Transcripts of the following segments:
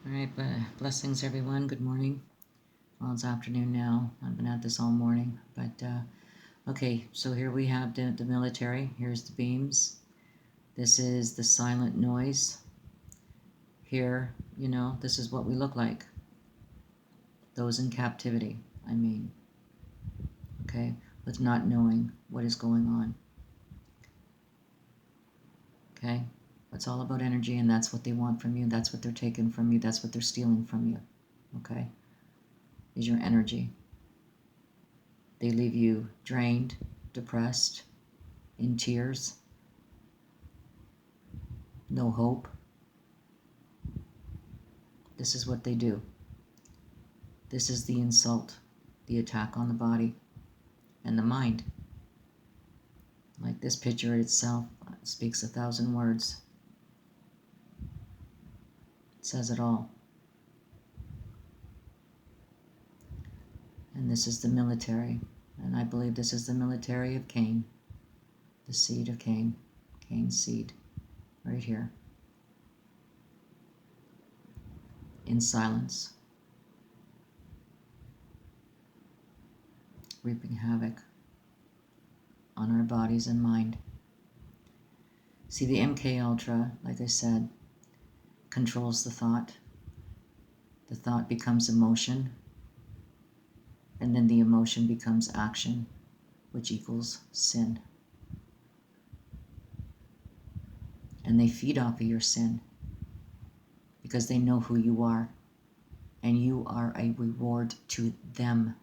All right, blessings everyone. Good morning. Well, it's afternoon now. I've been at this all morning. But okay, so here we have the military. Here's the beams. This is the silent noise. Here, this is what we look like. Those in captivity, I mean. Okay, with not knowing what is going on. Okay, it's all about energy, and that's what they want from you. That's what they're taking from you. That's what they're stealing from you. Okay, is your energy. They leave you drained, depressed, in tears, no hope. This is what they do. This is the insult, the attack on the body and the mind. Like this picture itself speaks 1,000 words. It says it all. And this is the military. And I believe this is the military of Cain, the seed of Cain, Cain's seed, right here. In silence, reaping havoc on our bodies and mind. See, the MK Ultra, like I said, controls the thought. The thought becomes emotion, and then the emotion becomes action, which equals sin. And they feed off of your sin because they know who you are, and you are a reward to them.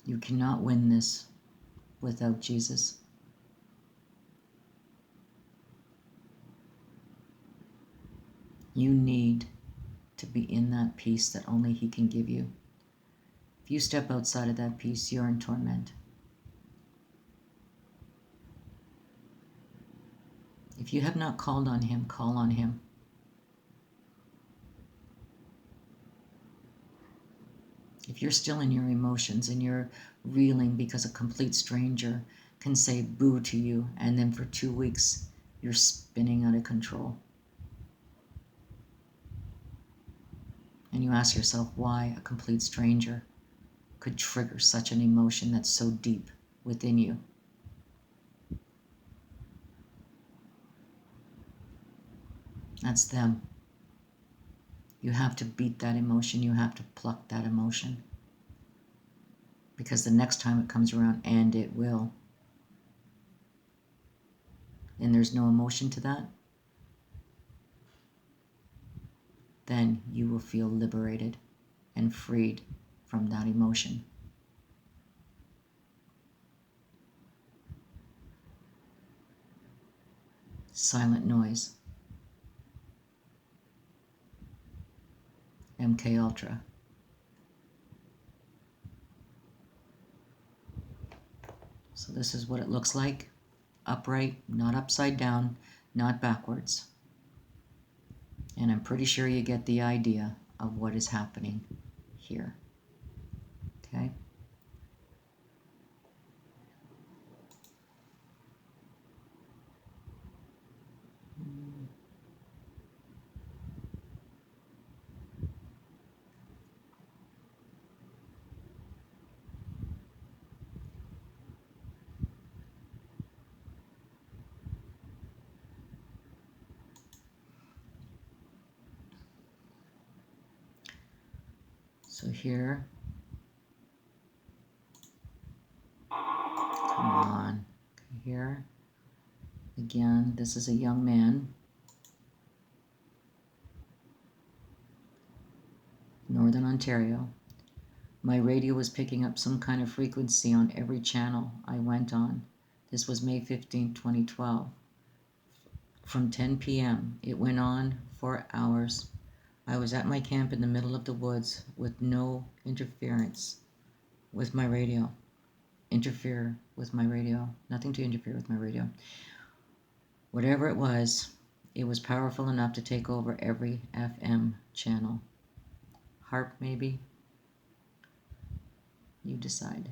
You cannot win this without Jesus. You need to be in that peace that only He can give you. If you step outside of that peace, you're in torment. If you have not called on Him, call on Him. If you're still in your emotions and you're reeling because a complete stranger can say boo to you, and then for 2 weeks you're spinning out of control. And you ask yourself why a complete stranger could trigger such an emotion that's so deep within you. That's them. You have to beat that emotion. You have to pluck that emotion. Because the next time it comes around, and it will, and there's no emotion to that, then you will feel liberated and freed from that emotion. Silent noise. MK Ultra. So this is what it looks like. Upright, not upside down, not backwards. And I'm pretty sure you get the idea of what is happening here. Okay? So here, come on, here, again, this is a young man, Northern Ontario. My radio was picking up some kind of frequency on every channel I went on. This was May 15, 2012. From 10 p.m., it went on for hours. I was at my camp in the middle of the woods with no interference with my radio. Interfere with my radio. Nothing to interfere with my radio. Whatever it was powerful enough to take over every FM channel. Harp, maybe? You decide.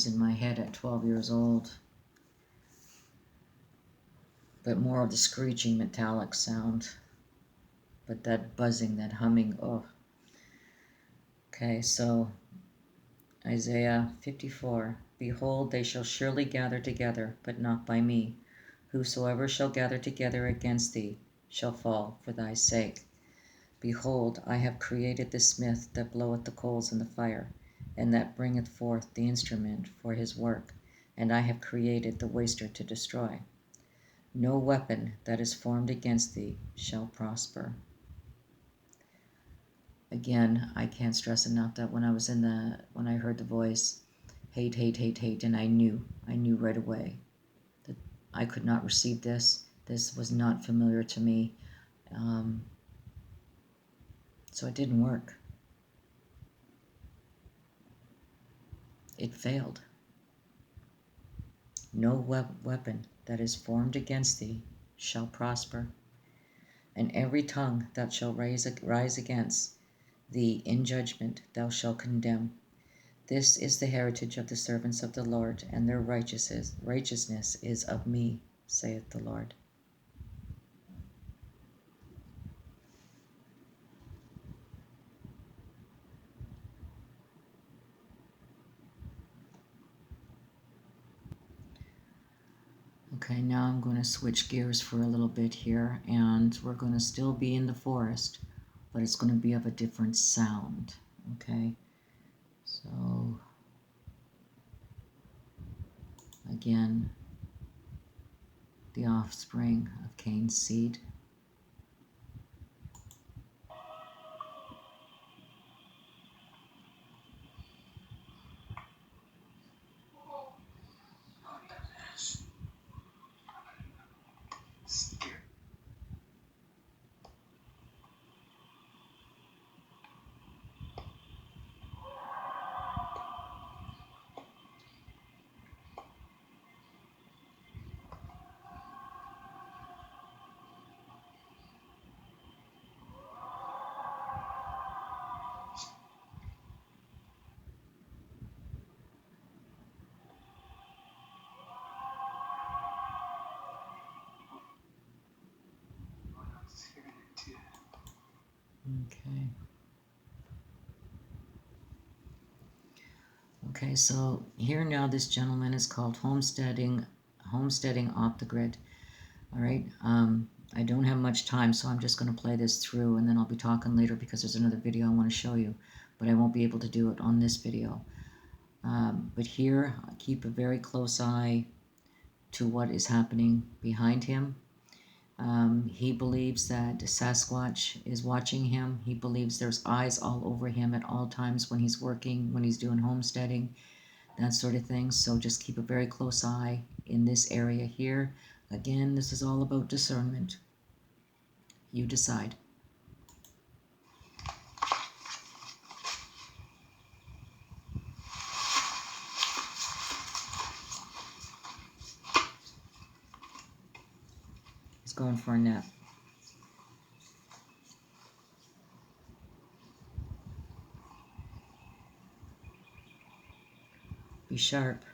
was in my head at 12 years old. But more of the screeching metallic sound. But that buzzing, that humming, oh. Okay, so Isaiah 54. Behold, they shall surely gather together, but not by me. Whosoever shall gather together against thee shall fall for thy sake. Behold, I have created the smith that bloweth the coals in the fire, and that bringeth forth the instrument for his work, and I have created the waster to destroy. No weapon that is formed against thee shall prosper. Again, I can't stress enough that when I heard the voice, hate, hate, hate, hate, and I knew right away that I could not receive this. This was not familiar to me. So it didn't work. It failed. No weapon that is formed against thee shall prosper, and every tongue that shall rise against thee in judgment thou shalt condemn. This is the heritage of the servants of the Lord, and their righteousness is of me, saith the Lord. Okay, now I'm going to switch gears for a little bit here, and we're going to still be in the forest, but it's going to be of a different sound. Okay, so again, the offspring of Cain's seed. Okay. Okay, so here now this gentleman is called homesteading off the grid. All right. I don't have much time, so I'm just going to play this through, and then I'll be talking later because there's another video I want to show you, but I won't be able to do it on this video. But here, keep a very close eye to what is happening behind him. He believes that Sasquatch is watching him. He believes there's eyes all over him at all times when he's working, when he's doing homesteading, that sort of thing. So just keep a very close eye in this area here. Again, this is all about discernment. You decide. He's going for a nap. Be sharp.